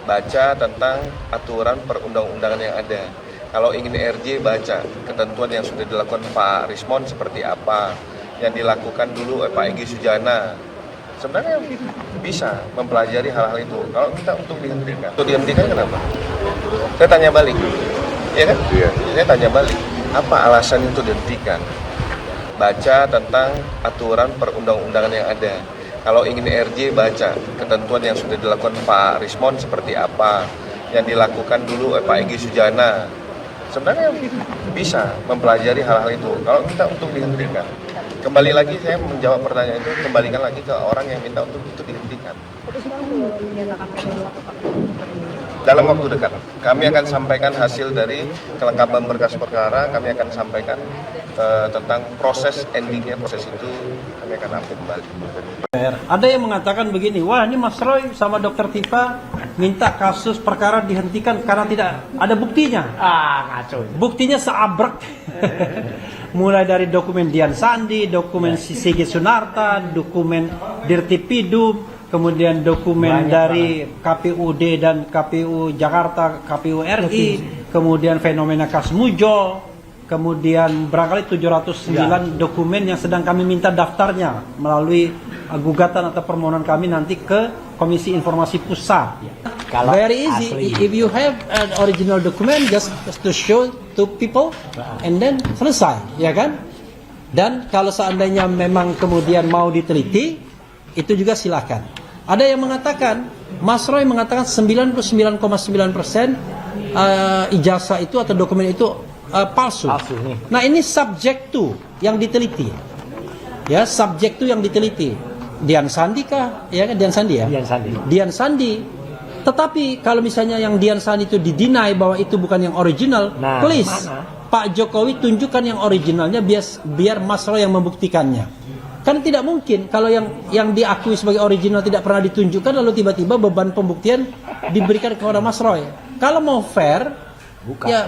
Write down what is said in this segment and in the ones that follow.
baca tentang aturan perundang-undangan yang ada. Kalau ingin RJ, baca ketentuan yang sudah dilakukan Pak Rismond seperti apa, yang dilakukan dulu Pak Egy Sujana. Sebenarnya bisa mempelajari hal-hal itu. Kalau kita untuk dihentikan kenapa? Saya tanya balik, ya kan? Iya. Saya tanya balik, apa alasan itu dihentikan? Baca tentang aturan perundang-undangan yang ada. Kalau ingin RJ, baca ketentuan yang sudah dilakukan Pak Rismond seperti apa, yang dilakukan dulu Pak Egy Sujana. Sebenarnya bisa mempelajari hal-hal itu. Kalau kita untuk dihentikan, kembali lagi saya menjawab pertanyaan itu, kembalikan lagi ke orang yang minta untuk itu dihentikan. Dalam waktu dekat, kami akan sampaikan hasil dari kelengkapan berkas perkara, kami akan sampaikan tentang proses endingnya, proses itu kami akan update kembali. Ada yang mengatakan begini, wah ini Mas Roy sama Dr. Tifa minta kasus perkara dihentikan karena tidak ada buktinya. Ngaco. Buktinya seabrek. Mulai dari dokumen Dian Sandi, dokumen Sigit Sunarta, dokumen Dirtipidum, kemudian dokumen dari KPUD dan KPU Jakarta, KPU RI, kemudian fenomena Kasmujo, kemudian barangkali 709 dokumen yang sedang kami minta daftarnya melalui gugatan atau permohonan kami nanti ke Komisi Informasi Pusat. Very easy. If you have an original document, just to show to people, and then selesai, ya kan? Dan kalau seandainya memang kemudian mau diteliti, itu juga silakan. Ada yang mengatakan, Mas Roy mengatakan 99,9% ijazah itu atau dokumen itu palsu. Nah ini subject to yang diteliti, ya subject to yang diteliti. Dian Sandi kah? Ya kan Dian Sandi ya. Dian Sandi. Tetapi kalau misalnya yang Dian Sandi itu didinai bahwa itu bukan yang original, please Pak Jokowi tunjukkan yang originalnya biar Mas Roy yang membuktikannya. Kan tidak mungkin kalau yang diakui sebagai original tidak pernah ditunjukkan lalu tiba-tiba beban pembuktian diberikan kepada Mas Roy. Kalau mau fair,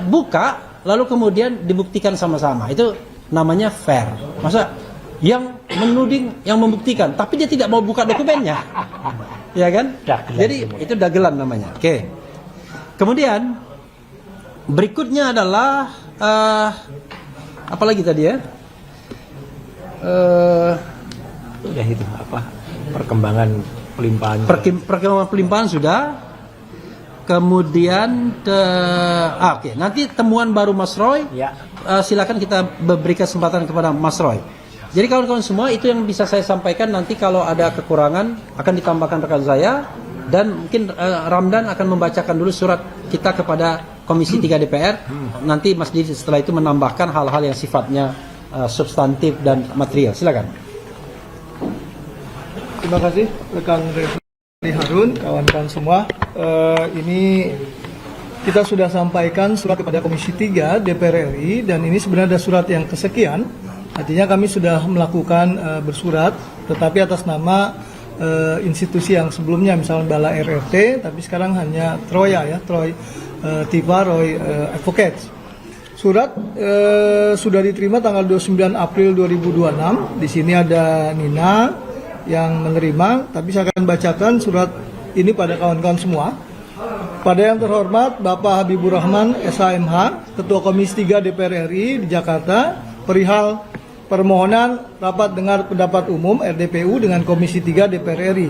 buka lalu kemudian dibuktikan sama-sama. Itu namanya fair. Masa yang menuding yang membuktikan tapi dia tidak mau buka dokumennya. Ya kan? Jadi itu dagelan namanya. Oke. Kemudian berikutnya adalah apa lagi tadi ya? Udah itu apa? Perkembangan pelimpahan. Perkembangan pelimpahan sudah. Kemudian oke. Nanti temuan baru Mas Roy. Ya. Silakan kita beri kesempatan kepada Mas Roy. Jadi kawan-kawan semua itu yang bisa saya sampaikan. Nanti kalau ada kekurangan akan ditambahkan rekan saya dan mungkin Ramdan akan membacakan dulu surat kita kepada Komisi 3 DPR. Nanti Mas Didi setelah itu menambahkan hal-hal yang sifatnya substantif dan material. Silakan. Terima kasih rekan Refli Harun, kawan-kawan semua. Ini kita sudah sampaikan surat kepada Komisi 3 DPR RI dan ini sebenarnya ada surat yang kesekian. Artinya kami sudah melakukan bersurat, tetapi atas nama institusi yang sebelumnya, misalnya Bala RRT, tapi sekarang hanya Troya ya, Troy Tifa Roy Advocates. Surat sudah diterima tanggal 29 April 2026. Di sini ada Nina yang menerima, tapi saya akan bacakan surat ini pada kawan-kawan semua. Pada yang terhormat Bapak Habibur Rahman SHMH, Ketua Komisi 3 DPR RI di Jakarta, perihal permohonan rapat dengar pendapat umum RDPU dengan Komisi 3 DPR RI.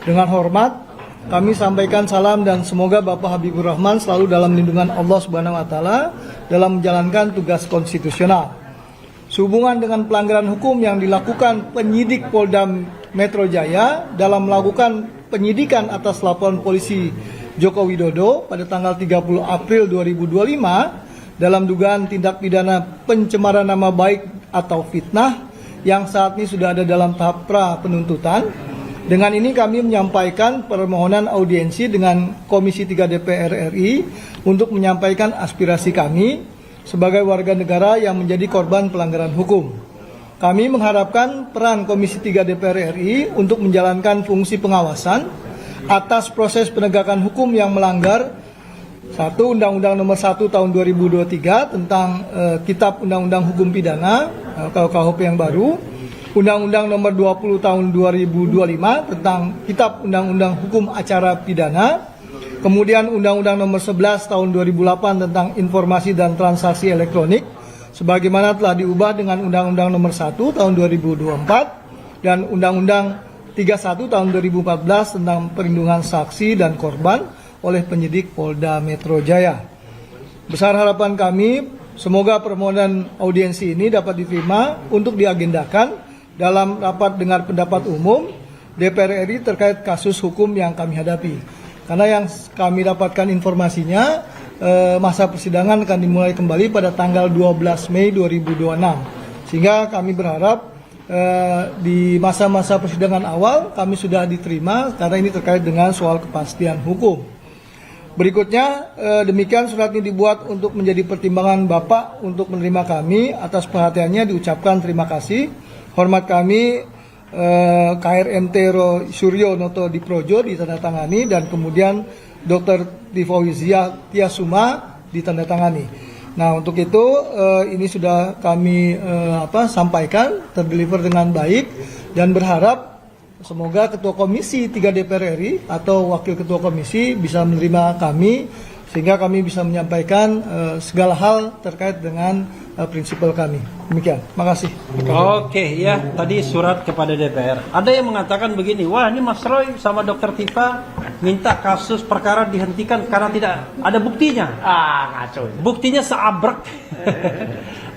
Dengan hormat, kami sampaikan salam dan semoga Bapak Habibur Rahman selalu dalam lindungan Allah Subhanahu wa taala dalam menjalankan tugas konstitusional. Sehubungan dengan pelanggaran hukum yang dilakukan penyidik Polda Metro Jaya dalam melakukan penyidikan atas laporan polisi Joko Widodo pada tanggal 30 April 2025 dalam dugaan tindak pidana pencemaran nama baik atau fitnah yang saat ini sudah ada dalam tahap pra penuntutan. Dengan ini kami menyampaikan permohonan audiensi dengan Komisi 3 DPR RI untuk menyampaikan aspirasi kami sebagai warga negara yang menjadi korban pelanggaran hukum. Kami mengharapkan peran Komisi 3 DPR RI untuk menjalankan fungsi pengawasan atas proses penegakan hukum yang melanggar 1. Undang-Undang Nomor 1 Tahun 2023 tentang Kitab Undang-Undang Hukum Pidana KUHP yang baru, Undang-Undang Nomor 20 Tahun 2025 tentang Kitab Undang-Undang Hukum Acara Pidana, Kemudian Undang-Undang Nomor 11 Tahun 2008 tentang Informasi dan Transaksi Elektronik, sebagaimana telah diubah dengan Undang-Undang Nomor 1 Tahun 2024 dan Undang-Undang 31 Tahun 2014 tentang Perlindungan Saksi dan Korban oleh penyidik Polda Metro Jaya. Besar harapan kami, semoga permohonan audiensi ini dapat diterima untuk diagendakan dalam rapat dengar pendapat umum DPR RI terkait kasus hukum yang kami hadapi. Karena yang kami dapatkan informasinya, masa persidangan akan dimulai kembali pada tanggal 12 Mei 2026. Sehingga kami berharap di masa-masa persidangan awal kami sudah diterima karena ini terkait dengan soal kepastian hukum. Berikutnya, demikian surat ini dibuat untuk menjadi pertimbangan Bapak untuk menerima kami. Atas perhatiannya diucapkan terima kasih. Hormat kami, KRMT Suryo Noto Diprojo ditandatangani dan kemudian Dr. Tifawizia Tiasuma ditandatangani. Nah, untuk itu ini sudah kami sampaikan, terdeliver dengan baik dan berharap semoga Ketua Komisi 3 DPR RI atau Wakil Ketua Komisi bisa menerima kami sehingga kami bisa menyampaikan segala hal terkait dengan prinsipal kami. Demikian. Makasih. Oke, ya, tadi surat kepada DPR. Ada yang mengatakan begini, wah ini Mas Roy sama Dr. Tifa minta kasus perkara dihentikan karena tidak ada buktinya. Ngaco. Buktinya seabrek.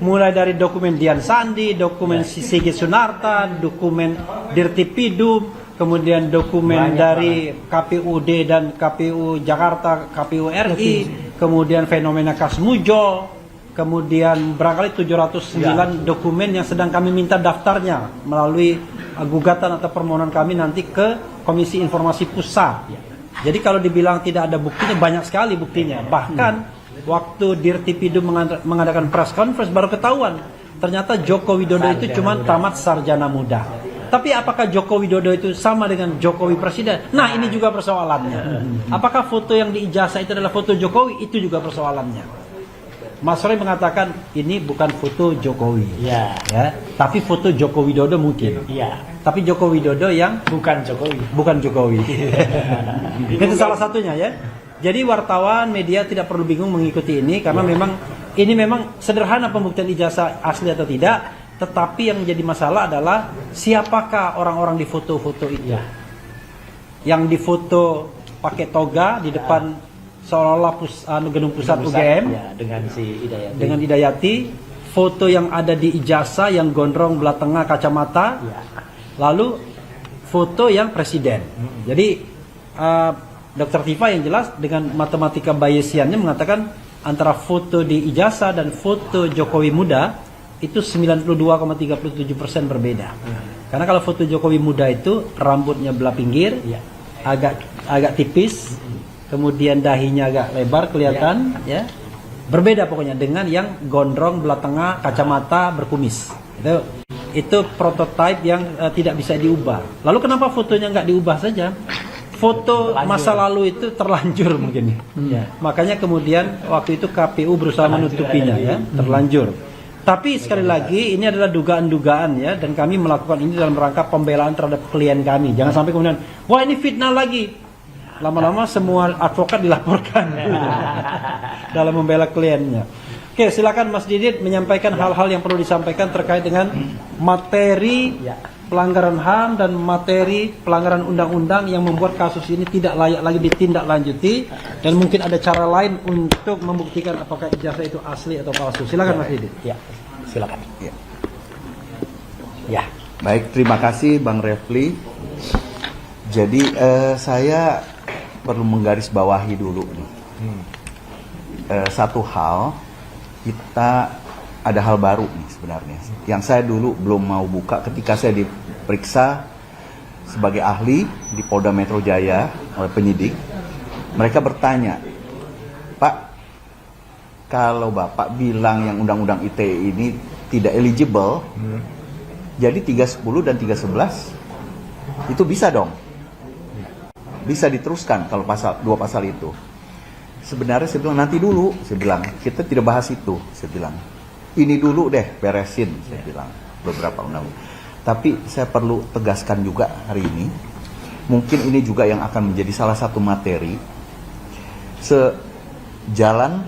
Mulai dari dokumen Dian Sandi, dokumen Sigit Sunarta, dokumen Dirtipidum, kemudian dokumen dari KPUD dan KPU Jakarta, KPU RI, kemudian fenomena Kasmujo, kemudian barangkali 709 dokumen yang sedang kami minta daftarnya melalui gugatan atau permohonan kami nanti ke Komisi Informasi Pusat. Jadi kalau dibilang tidak ada buktinya, banyak sekali buktinya. Bahkan waktu Dirtipidum mengadakan press conference baru ketahuan ternyata Joko Widodo itu cuma tamat sarjana muda. Tapi apakah Joko Widodo itu sama dengan Jokowi Presiden? Nah, ini juga persoalannya. Apakah foto yang diijazah itu adalah foto Jokowi? Itu juga persoalannya. Mas Roy mengatakan ini bukan foto Jokowi, ya, tapi foto Joko Widodo mungkin. Iya. Tapi Joko Widodo yang Bukan Jokowi. bukan Jokowi. Itu salah satunya ya. Jadi wartawan media tidak perlu bingung mengikuti ini karena ini memang sederhana pembuktian ijazah asli atau tidak, tetapi yang menjadi masalah adalah siapakah orang-orang di foto-foto itu. Yang difoto pakai toga di depan seolah-olah gedung pusat UGM ya, dengan si Hidayati. Dengan Hidayati, foto yang ada di ijazah yang gondrong belah tengah kacamata, lalu foto yang presiden. Jadi Dr. Tifa yang jelas dengan matematika Bayesiannya mengatakan antara foto di ijazah dan foto Jokowi muda itu 92,37% berbeda. Karena kalau foto Jokowi muda itu rambutnya belah pinggir, agak tipis, kemudian dahinya agak lebar kelihatan, ya. Berbeda pokoknya dengan yang gondrong belah tengah kacamata berkumis. Itu prototipe yang tidak bisa diubah. Lalu kenapa fotonya nggak diubah saja? Foto masa lalu itu terlanjur mungkin. Makanya kemudian waktu itu KPU berusaha menutupinya, ya, terlanjur. Tapi sekali lagi ini adalah dugaan-dugaan, ya, dan kami melakukan ini dalam rangka pembelaan terhadap klien kami. Jangan sampai kemudian, wah ini fitnah lagi. Lama-lama semua advokat dilaporkan dalam membela kliennya. Oke, silakan Mas Didit menyampaikan hal-hal yang perlu disampaikan terkait dengan materi pelanggaran HAM dan materi pelanggaran undang-undang yang membuat kasus ini tidak layak lagi ditindaklanjuti dan mungkin ada cara lain untuk membuktikan apakah ijazah itu asli atau palsu. Silakan Mas Didit. Ya, silakan. Ya. Baik, terima kasih Bang Refli. Jadi saya perlu menggarisbawahi dulu nih. Satu hal, kita ada hal baru nih sebenarnya. Yang saya dulu belum mau buka ketika saya diperiksa sebagai ahli di Polda Metro Jaya oleh penyidik. Mereka bertanya, Pak, kalau Bapak bilang yang Undang-Undang ITE ini tidak eligible, jadi 310 dan 311 itu bisa dong? Bisa diteruskan kalau dua pasal itu. Sebenarnya saya bilang nanti dulu, saya bilang kita tidak bahas itu, saya bilang ini dulu deh beresin, saya bilang beberapa undang-undang. Tapi saya perlu tegaskan juga hari ini, mungkin ini juga yang akan menjadi salah satu materi sejalan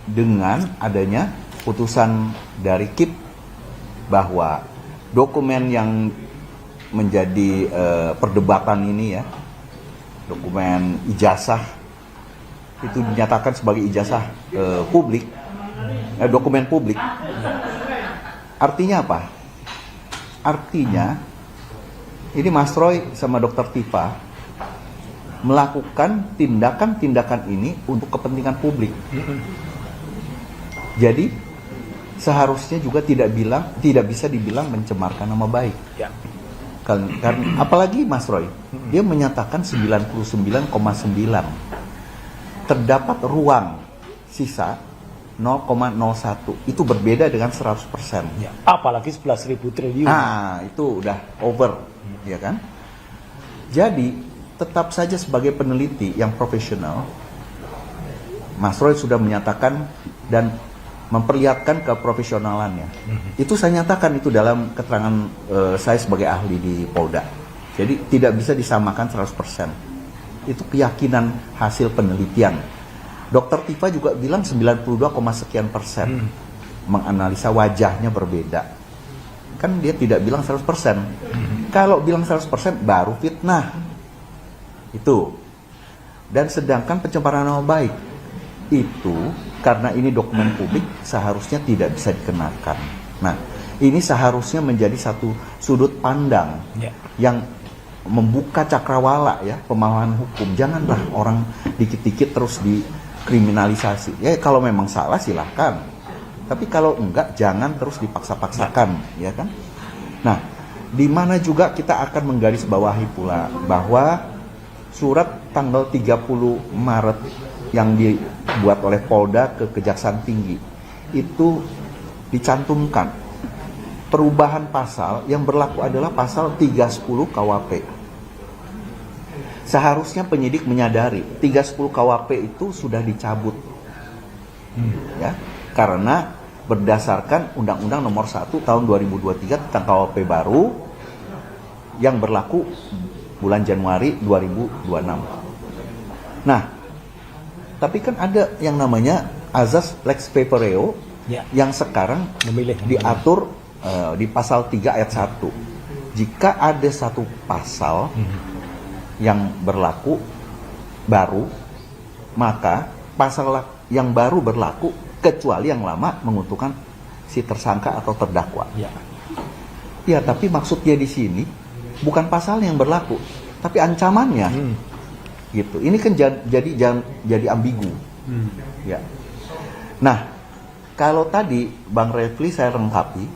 dengan adanya putusan dari KIP bahwa dokumen yang menjadi perdebatan ini ya, dokumen ijazah itu dinyatakan sebagai ijazah publik, dokumen publik. Artinya apa? Artinya ini Mas Roy sama Dr. Tifa melakukan tindakan-tindakan ini untuk kepentingan publik. Jadi seharusnya juga tidak bisa dibilang mencemarkan nama baik. Ya. Karena apalagi Mas Roy, dia menyatakan 99,9 terdapat ruang sisa 0,01. Itu berbeda dengan 100%. Ya. Apalagi 11.000 triliun. Nah, itu udah over, ya kan? Jadi tetap saja sebagai peneliti yang profesional, Mas Roy sudah menyatakan dan memperlihatkan keprofesionalannya. Itu saya nyatakan itu dalam keterangan saya sebagai ahli di Polda. Jadi tidak bisa disamakan 100%. Itu keyakinan hasil penelitian. Dr. Tifa juga bilang 92,sekian persen. Menganalisa wajahnya berbeda. Kan dia tidak bilang 100%. Kalau bilang 100% baru fitnah. Itu. Dan sedangkan pencemaran nama baik itu karena ini dokumen publik seharusnya tidak bisa dikenakan. Nah, ini seharusnya menjadi satu sudut pandang yang membuka cakrawala ya, pemahaman hukum. Janganlah orang dikit-dikit terus dikriminalisasi. Ya kalau memang salah silahkan. Tapi kalau enggak jangan terus dipaksa-paksakan, ya kan? Nah, di mana juga kita akan menggarisbawahi pula bahwa surat tanggal 30 Maret yang dibuat oleh Polda ke Kejaksaan Tinggi itu dicantumkan perubahan pasal yang berlaku adalah pasal 310 KUHP. Seharusnya penyidik menyadari 310 KUHP itu sudah dicabut. Ya, karena berdasarkan Undang-Undang Nomor 1 Tahun 2023 tentang KUHP baru yang berlaku bulan Januari 2026. Nah, tapi kan ada yang namanya azas lex spepareo yang sekarang diatur di pasal 3 ayat 1. Jika ada satu pasal yang berlaku baru, maka pasal yang baru berlaku kecuali yang lama menguntungkan si tersangka atau terdakwa. Ya, tapi maksudnya di sini bukan pasal yang berlaku, tapi ancamannya. Gitu. Ini kan jadi ambigu. Ya. Nah, kalau tadi Bang Refli saya lengkapi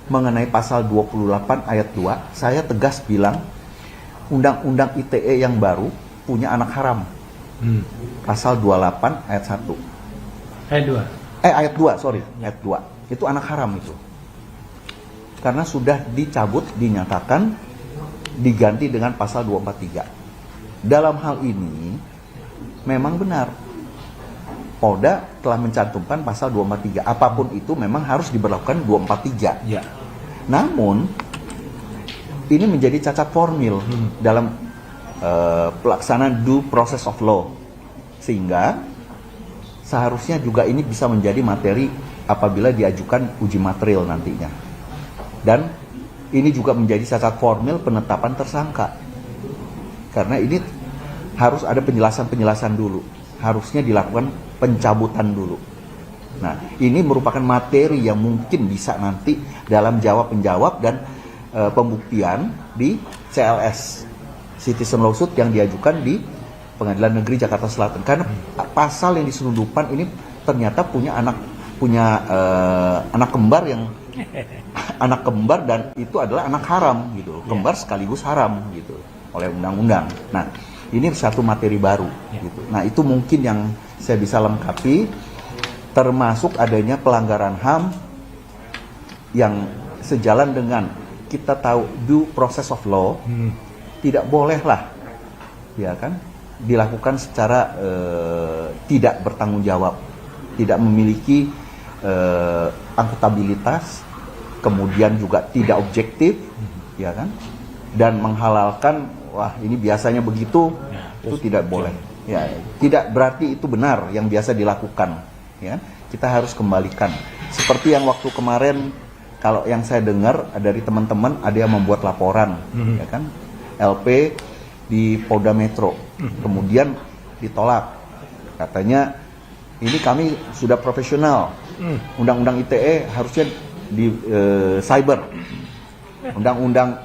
mengenai pasal 28 ayat 2, saya tegas bilang Undang-Undang ITE yang baru punya anak haram. Pasal 28 ayat 1. Ayat 2, sorry, ayat 2. Itu anak haram itu. Karena sudah dicabut, dinyatakan diganti dengan pasal 243. Dalam hal ini memang benar Polda telah mencantumkan pasal 243. Apapun itu memang harus diberlakukan 243. Namun ini menjadi cacat formil dalam pelaksanaan due process of law, sehingga seharusnya juga ini bisa menjadi materi apabila diajukan uji material nantinya. Dan ini juga menjadi cacat formil penetapan tersangka. Karena ini harus ada penjelasan-penjelasan dulu. Harusnya dilakukan pencabutan dulu. Nah, ini merupakan materi yang mungkin bisa nanti dalam jawab-penjawab dan pembuktian di CLS, Citizen Lawsuit yang diajukan di Pengadilan Negeri Jakarta Selatan. Karena pasal yang diselundupan ini ternyata punya anak kembar yang anak kembar dan itu adalah anak haram gitu. Kembar sekaligus haram gitu oleh undang-undang. Nah, ini satu materi baru gitu. Nah, itu mungkin yang saya bisa lengkapi, termasuk adanya pelanggaran HAM yang sejalan dengan kita tahu due process of law, tidak bolehlah ya kan dilakukan secara tidak bertanggung jawab, tidak memiliki akuntabilitas, kemudian juga tidak objektif, ya kan, dan menghalalkan, wah ini biasanya begitu, itu tidak boleh. Ya, tidak berarti itu benar yang biasa dilakukan. Ya, kita harus kembalikan. Seperti yang waktu kemarin, kalau yang saya dengar dari teman-teman ada yang membuat laporan, ya kan, LP di Polda Metro, kemudian ditolak. Katanya ini kami sudah profesional. Undang-undang ITE harusnya di cyber. Undang-undang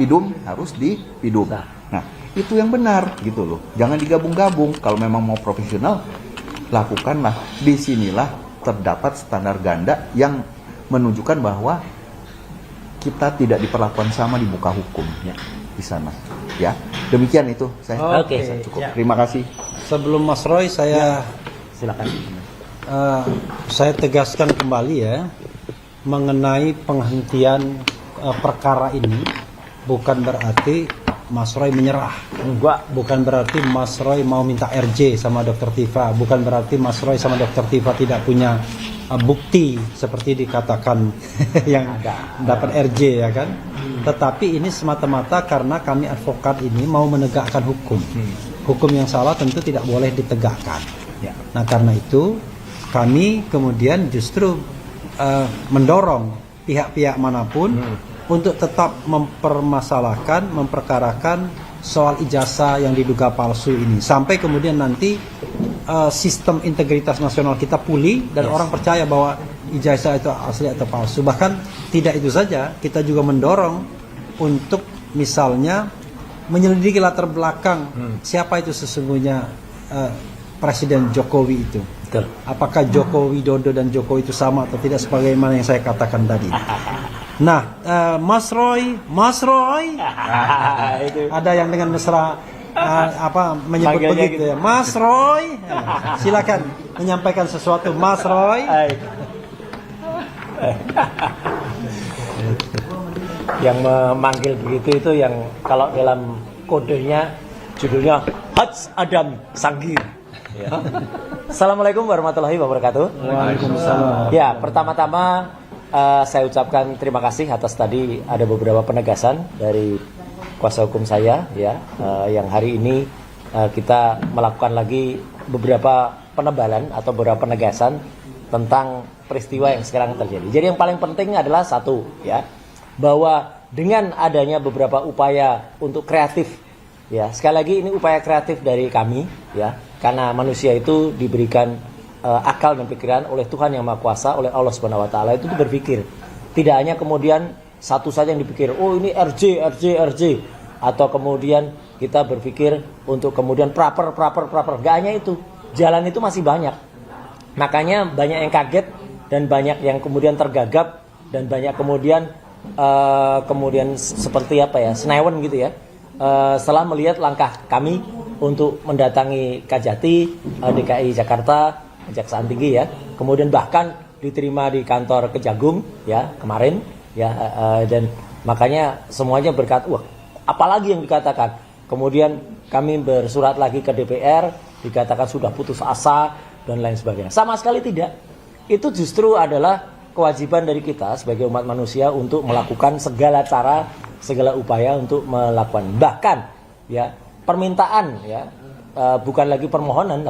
PIDUM harus di PIDUM. Nah, itu yang benar gitu loh. Jangan digabung-gabung. Kalau memang mau profesional, lakukanlah. Disinilah terdapat standar ganda yang menunjukkan bahwa kita tidak diperlakukan sama di muka hukum di sana. Ya, demikian itu saya. Oke. Cukup. Ya. Terima kasih. Sebelum Mas Roy saya Silakan. saya tegaskan kembali ya mengenai penghentian perkara ini, bukan berarti Mas Roy menyerah. Enggak. Bukan berarti Mas Roy mau minta RJ sama Dr. Tifa. Bukan berarti Mas Roy sama Dr. Tifa tidak punya bukti seperti dikatakan yang dapat RJ ya kan. Tetapi ini semata-mata karena kami advokat ini mau menegakkan hukum. Hukum yang salah tentu tidak boleh ditegakkan. Ya. Nah karena itu kami kemudian justru mendorong pihak-pihak manapun untuk tetap mempermasalahkan, memperkarakan soal ijazah yang diduga palsu ini sampai kemudian nanti sistem integritas nasional kita pulih dan orang percaya bahwa ijazah itu asli atau palsu. Bahkan tidak itu saja, kita juga mendorong untuk misalnya menyelidiki latar belakang siapa itu sesungguhnya Presiden Jokowi itu. Betul. Apakah Joko Widodo dan Jokowi itu sama atau tidak sebagaimana yang saya katakan tadi. Nah, Mas Roy, ada yang dengan mesra menyebut Manggilnya begitu ya, Mas Roy. Silakan menyampaikan sesuatu, Mas Roy. Yang memanggil begitu itu yang kalau dalam kodenya judulnya Haj Adam Sanggir. Ya. Assalamualaikum warahmatullahi wabarakatuh. Waalaikumsalam. Ya, pertama-tama saya ucapkan terima kasih atas tadi ada beberapa penegasan dari kuasa hukum saya ya, yang hari ini kita melakukan lagi beberapa penebalan atau beberapa penegasan tentang peristiwa yang sekarang terjadi. Jadi yang paling penting adalah satu ya, bahwa dengan adanya beberapa upaya untuk kreatif ya, sekali lagi ini upaya kreatif dari kami ya, karena manusia itu diberikan akal dan pikiran oleh Tuhan yang Maha Kuasa, oleh Allah Subhanahu wa taala itu berpikir. Tidak hanya kemudian satu saja yang dipikir, oh ini RJ atau kemudian kita berpikir untuk kemudian praper. Gak hanya itu. Jalan itu masih banyak. Makanya banyak yang kaget dan banyak yang kemudian tergagap dan banyak kemudian seperti apa ya, senewen gitu ya. Setelah melihat langkah kami untuk mendatangi Kajati, DKI Jakarta, Kejaksaan Tinggi ya, kemudian bahkan diterima di kantor Kejagung ya kemarin ya, dan makanya semuanya berkata, wah apalagi yang dikatakan. Kemudian kami bersurat lagi ke DPR, dikatakan sudah putus asa dan lain sebagainya. Sama sekali tidak. Itu justru adalah kewajiban dari kita sebagai umat manusia untuk melakukan segala cara, segala upaya untuk melakukan. Bahkan ya permintaan ya, bukan lagi permohonan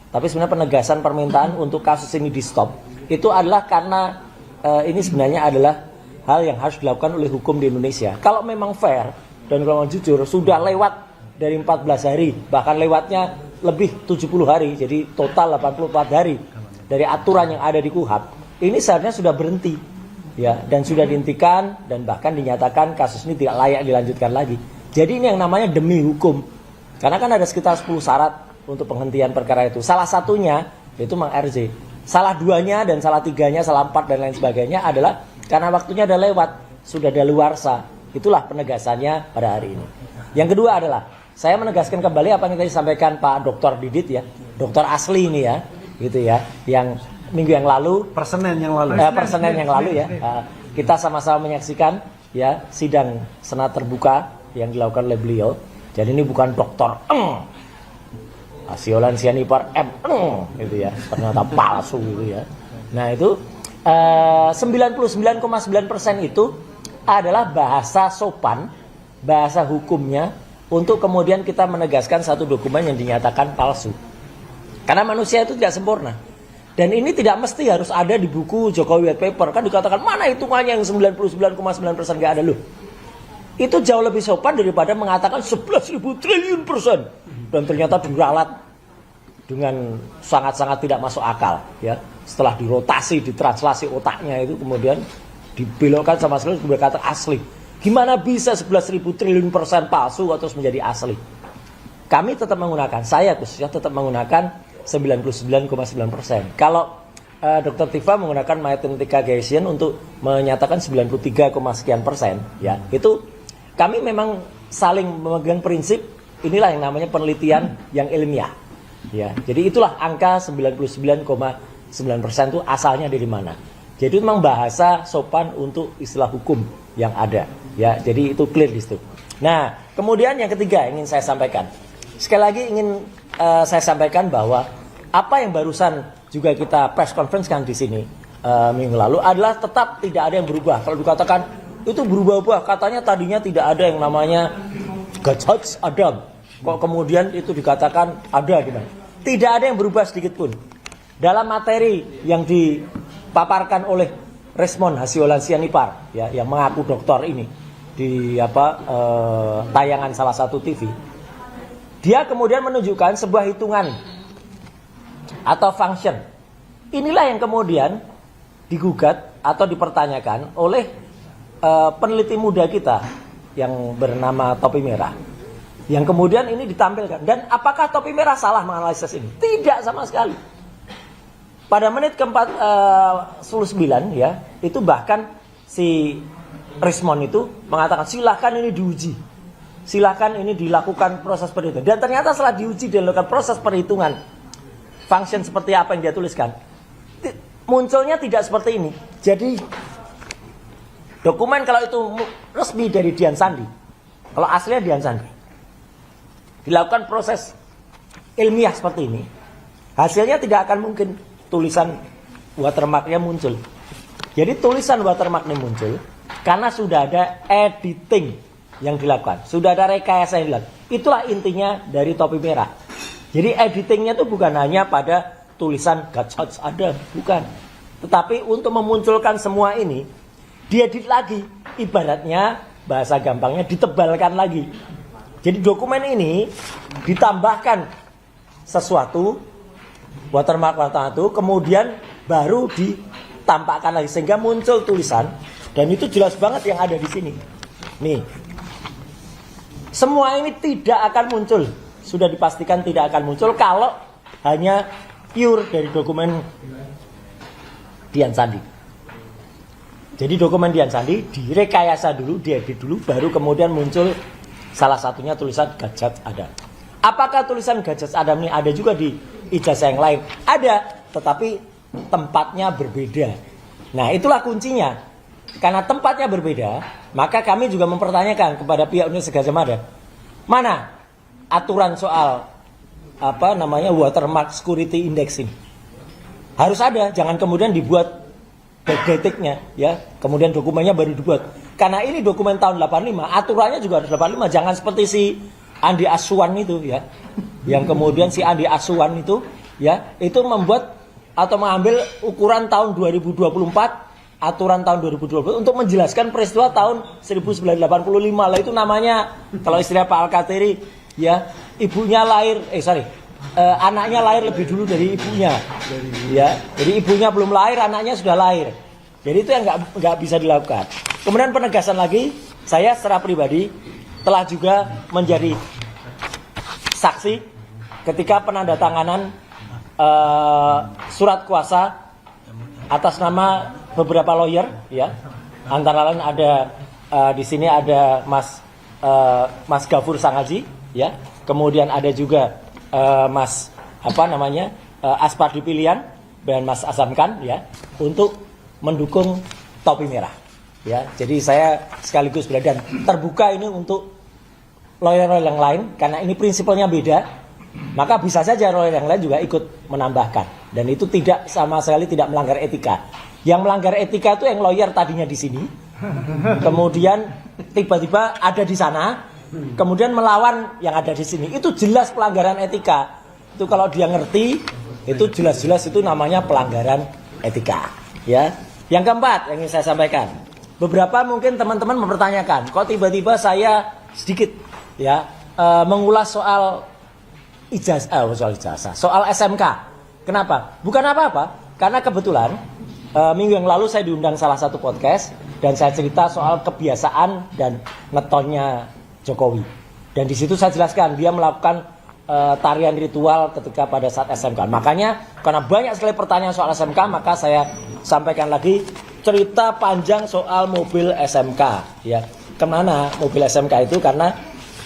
tapi sebenarnya penegasan permintaan untuk kasus ini di stop itu adalah karena ini sebenarnya adalah hal yang harus dilakukan oleh hukum di Indonesia. Kalau memang fair dan kalau memang jujur, sudah lewat dari 14 hari, bahkan lewatnya lebih 70 hari, jadi total 84 hari dari aturan yang ada di KUHP. Ini seharusnya sudah berhenti ya, dan sudah dihentikan dan bahkan dinyatakan kasus ini tidak layak dilanjutkan lagi. Jadi ini yang namanya demi hukum. Karena kan ada sekitar 10 syarat untuk penghentian perkara itu. Salah satunya yaitu Mang RJ. Salah duanya dan salah tiganya, salah 4 dan lain sebagainya adalah karena waktunya udah lewat, sudah daluarsa. Itulah penegasannya pada hari ini. Yang kedua adalah saya menegaskan kembali apa yang tadi disampaikan Pak Dr. Didit ya, dokter asli ini ya, gitu ya, yang minggu yang lalu, Persenen yang lalu ya, kita sama-sama menyaksikan ya sidang senat terbuka yang dilakukan oleh beliau. Jadi ini bukan dokter Asiolan Sianipar gitu ya, ternyata palsu gitu ya. Nah itu 99,9% itu adalah bahasa sopan, bahasa hukumnya untuk kemudian kita menegaskan satu dokumen yang dinyatakan palsu. Karena manusia itu tidak sempurna. Dan ini tidak mesti harus ada di buku Jokowi White Paper. Kan dikatakan mana hitungannya yang 99,9% nggak ada loh. Itu jauh lebih sopan daripada mengatakan 11.000 triliun %. Dan ternyata diralat dengan sangat-sangat tidak masuk akal. Ya. Setelah dirotasi, ditranslasi otaknya itu kemudian dibelokkan sama sekali berkata asli. Gimana bisa 11.000 triliun % palsu atau menjadi asli? Kami tetap menggunakan, saya khususnya tetap menggunakan 99,9%. Kalau Dr. Tifa menggunakan Mathematica Gaussian untuk menyatakan 93, sekian %, ya itu kami memang saling memegang prinsip inilah yang namanya penelitian yang ilmiah. Ya, jadi itulah angka 99,9% itu asalnya dari mana. Jadi memang bahasa sopan untuk istilah hukum yang ada. Ya, jadi itu clear di situ. Nah, kemudian yang ketiga ingin saya sampaikan. Sekali lagi ingin saya sampaikan bahwa apa yang barusan juga kita press conference kan di sini minggu lalu adalah tetap tidak ada yang berubah. Kalau dikatakan itu berubah-ubah, katanya tadinya tidak ada yang namanya Gajah Adam. Kok kemudian itu dikatakan ada gimana? Tidak ada yang berubah sedikit pun. Dalam materi yang dipaparkan oleh Resmond Hasiolan Sianipar, ya, yang mengaku doktor ini di tayangan salah satu TV, dia kemudian menunjukkan sebuah hitungan atau function. Inilah yang kemudian digugat atau dipertanyakan oleh peneliti muda kita yang bernama Topi Merah. Yang kemudian ini ditampilkan. Dan apakah Topi Merah salah menganalisis ini? Tidak sama sekali. Pada menit ke-49 ya, itu bahkan si Rismond itu mengatakan silahkan ini diuji. Silahkan ini dilakukan proses perhitungan. Dan ternyata setelah diuji dan dilakukan proses perhitungan function seperti apa yang dia tuliskan, munculnya tidak seperti ini. Jadi dokumen kalau itu resmi dari Dian Sandi, kalau aslinya Dian Sandi, dilakukan proses ilmiah seperti ini, hasilnya tidak akan mungkin tulisan watermarknya muncul. Jadi tulisan watermarknya muncul karena sudah ada editing yang dilakukan, sudah ada rekayasa yang dilakukan. Itulah intinya dari Topi Merah. Jadi editingnya itu bukan hanya pada tulisan Gajah Adam, bukan. Tetapi untuk memunculkan semua ini, diedit lagi. Ibaratnya, bahasa gampangnya ditebalkan lagi. Jadi dokumen ini ditambahkan sesuatu, watermark itu, kemudian baru ditampakkan lagi. Sehingga muncul tulisan, dan itu jelas banget yang ada di sini. Nih. Semua ini tidak akan muncul. Sudah dipastikan tidak akan muncul kalau hanya pure dari dokumen Dian Sandi. Jadi dokumen Dian Sandi direkayasa dulu, diedit dulu, baru kemudian muncul salah satunya tulisan Gajah Adam. Apakah tulisan Gajah Adam ini ada juga di ijazah yang lain? Ada, tetapi tempatnya berbeda. Nah, itulah kuncinya. Karena tempatnya berbeda, maka kami juga mempertanyakan kepada pihak Universitas Gadjah Mada, mana aturan soal watermark security index ini? Harus ada, jangan kemudian dibuat backdatingnya, ya. Kemudian dokumennya baru dibuat. Karena ini dokumen tahun 85, aturannya juga harus 85. Jangan seperti si Andi Aswan itu, ya. Yang kemudian si Andi Aswan itu, ya, itu membuat atau mengambil ukuran tahun 2024. Aturan tahun 2020 untuk menjelaskan peristiwa tahun 1985. Lah itu namanya, kalau istilah Pak Al-Katiri, ya, anaknya lahir lebih dulu dari ibunya. Ya, jadi ibunya belum lahir, anaknya sudah lahir. Jadi itu yang nggak bisa dilakukan. Kemudian penegasan lagi, saya secara pribadi telah juga menjadi saksi ketika penandatanganan surat kuasa atas nama beberapa lawyer, ya, antara lain ada di sini ada Mas Gafur Sangaji, ya, kemudian ada juga Mas Aspardi Pilihan dan Mas Azamkan, ya, untuk mendukung Topi Merah, ya. Jadi saya sekaligus dan terbuka ini untuk lawyer yang lain karena ini prinsipnya beda, maka bisa saja lawyer yang lain juga ikut menambahkan dan itu tidak sama sekali tidak melanggar etika. Yang melanggar etika itu yang lawyer tadinya di sini, kemudian tiba-tiba ada di sana, kemudian melawan yang ada di sini. Itu jelas pelanggaran etika. Itu kalau dia ngerti, itu jelas-jelas itu namanya pelanggaran etika. Ya. Yang keempat yang ingin saya sampaikan, beberapa mungkin teman-teman mempertanyakan, kok tiba-tiba saya sedikit ya mengulas soal ijazah, soal SMK. Kenapa? Bukan apa-apa, karena kebetulan minggu yang lalu saya diundang salah satu podcast dan saya cerita soal kebiasaan dan ngetonnya Jokowi. Dan di situ saya jelaskan dia melakukan tarian ritual ketika pada saat SMK. Makanya karena banyak sekali pertanyaan soal SMK, maka saya sampaikan lagi cerita panjang soal mobil SMK. Ya, kemana mobil SMK itu? Karena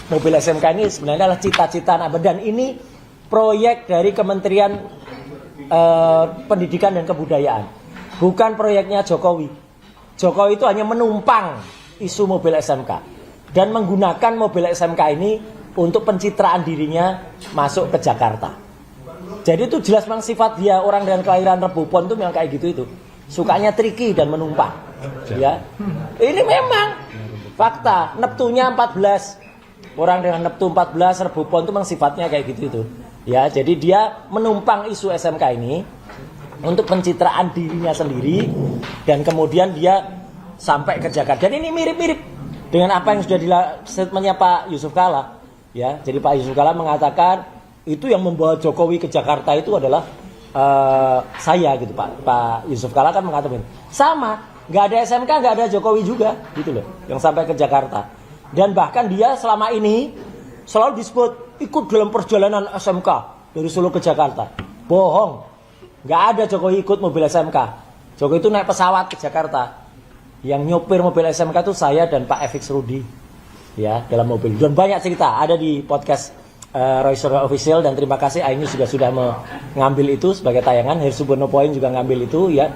mobil SMK ini sebenarnya adalah cita-cita anak dan ini proyek dari Kementerian Pendidikan dan Kebudayaan, bukan proyeknya Jokowi. Jokowi itu hanya menumpang isu mobil SMK dan menggunakan mobil SMK ini untuk pencitraan dirinya masuk ke Jakarta. Jadi itu jelas memang sifat dia orang dengan kelahiran Rebo Pon itu memang kayak gitu itu. Sukanya tricky dan menumpang. Ya. Ini memang fakta. Neptunya 14. Orang dengan Neptu 14 Rebo Pon itu memang sifatnya kayak gitu itu. Ya, jadi dia menumpang isu SMK ini untuk pencitraan dirinya sendiri dan kemudian dia sampai ke Jakarta. Dan ini mirip-mirip dengan apa yang sudah statementnya Pak Yusuf Kalla. Ya, jadi Pak Yusuf Kalla mengatakan itu yang membawa Jokowi ke Jakarta itu adalah saya gitu Pak Yusuf Kalla kan mengatakan sama, nggak ada SMK nggak ada Jokowi juga gitu loh yang sampai ke Jakarta. Dan bahkan dia selama ini selalu disebut ikut dalam perjalanan SMK dari Solo ke Jakarta. Bohong, nggak ada Jokowi ikut mobil SMK. Jokowi itu naik pesawat ke Jakarta. Yang nyopir mobil SMK itu saya dan Pak FX Rudi ya dalam mobil. Dan banyak cerita ada di podcast Roy Suryo Official dan terima kasih Ainus juga sudah mengambil itu sebagai tayangan. Hersubono Point juga ngambil itu ya.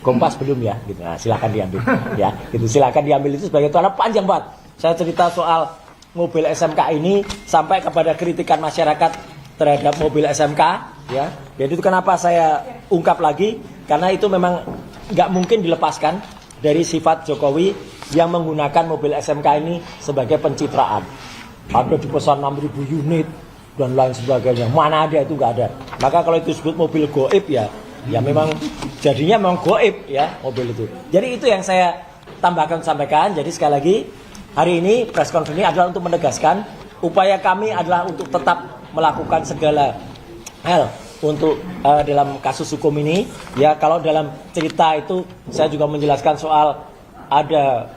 Kompas belum ya gitu. Nah, silakan diambil ya. Gitu silakan diambil itu sebagai karena panjang banget. Saya cerita soal mobil SMK ini sampai kepada kritikan masyarakat terhadap mobil SMK ya. Jadi itu kenapa saya ungkap lagi karena itu memang nggak mungkin dilepaskan dari sifat Jokowi yang menggunakan mobil SMK ini sebagai pencitraan. Ada dipesan 6.000 unit dan lain sebagainya. Mana ada itu nggak ada. Maka kalau itu disebut mobil goib ya memang jadinya memang goib ya mobil itu. Jadi itu yang saya tambahkan sampaikan. Jadi sekali lagi hari ini press conference ini adalah untuk menegaskan upaya kami adalah untuk tetap melakukan segala hal untuk dalam kasus hukum ini ya. Kalau dalam cerita itu saya juga menjelaskan soal ada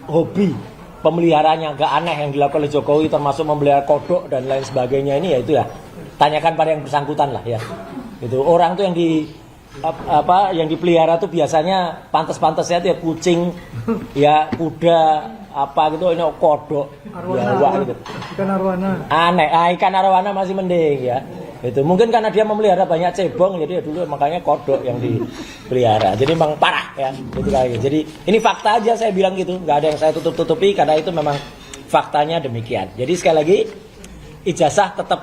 hobi pemeliharaan yang agak aneh yang dilakukan oleh Jokowi termasuk memelihara kodok dan lain sebagainya ini ya itu ya tanyakan pada yang bersangkutan lah ya. Itu orang tuh yang yang dipelihara tuh biasanya pantas-pantasnya tuh ya kucing ya kuda apa gitu ini kodok arwana, gitu. Ikan arwana. Aneh, ikan arwana masih mending ya. Itu mungkin karena dia memelihara banyak cebong jadi ya dulu makanya kodok yang dipelihara. Jadi memang parah ya. Gitu lagi. Jadi ini fakta aja saya bilang gitu, nggak ada yang saya tutup-tutupi karena itu memang faktanya demikian. Jadi sekali lagi ijazah tetap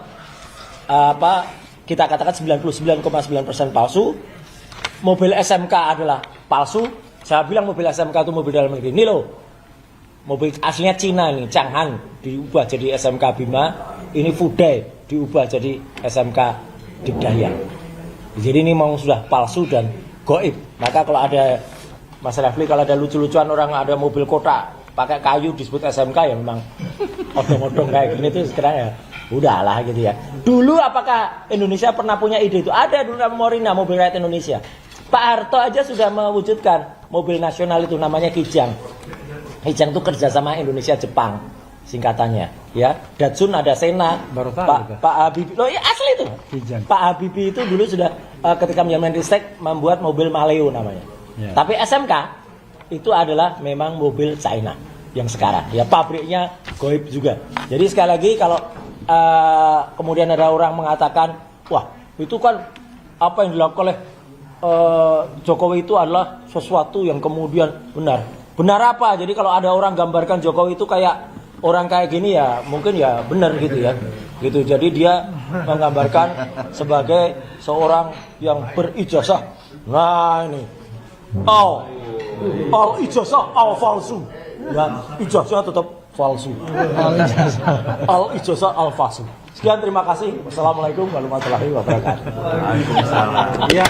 kita katakan 99,9% palsu. Mobil SMK adalah palsu. Saya bilang mobil SMK itu mobil dalam negeri. Ini loh. Mobil aslinya Cina ini, Chang'an diubah jadi SMK Bima, ini Fudai diubah jadi SMK Digdaya. Jadi ini memang sudah palsu dan goib. Maka kalau ada Mas Refli, kalau ada lucu-lucuan orang ada mobil kotak pakai kayu disebut SMK ya memang odong-odong kayak gini tuh sekarang ya udahlah gitu ya. Dulu apakah Indonesia pernah punya ide itu? Ada dulu namanya Morina, mobil rakyat Indonesia. Pak Harto aja sudah mewujudkan mobil nasional itu namanya Kijang. Kijang itu kerjasama Indonesia Jepang singkatannya ya. Datsun ada Sena. Pak Habibie loh ya asli itu Kijang. Pak Habibie itu dulu sudah ketika menjaman Ristek membuat mobil Maleo namanya ya. Tapi SMK itu adalah memang mobil China yang sekarang ya pabriknya goib juga. Jadi sekali lagi kalau kemudian ada orang mengatakan wah itu kan apa yang dilakukan oleh Jokowi itu adalah sesuatu yang kemudian benar apa? Jadi kalau ada orang gambarkan Jokowi itu kayak orang kayak gini ya mungkin ya benar gitu ya gitu. Jadi dia menggambarkan sebagai seorang yang berijazah. Nah ini ijazah palsu ya, ijazah tetap palsu. Al ijazah al palsu. Sekian, terima kasih. Wassalamualaikum warahmatullahi wabarakatuh. Waalaikumsalam. Ya.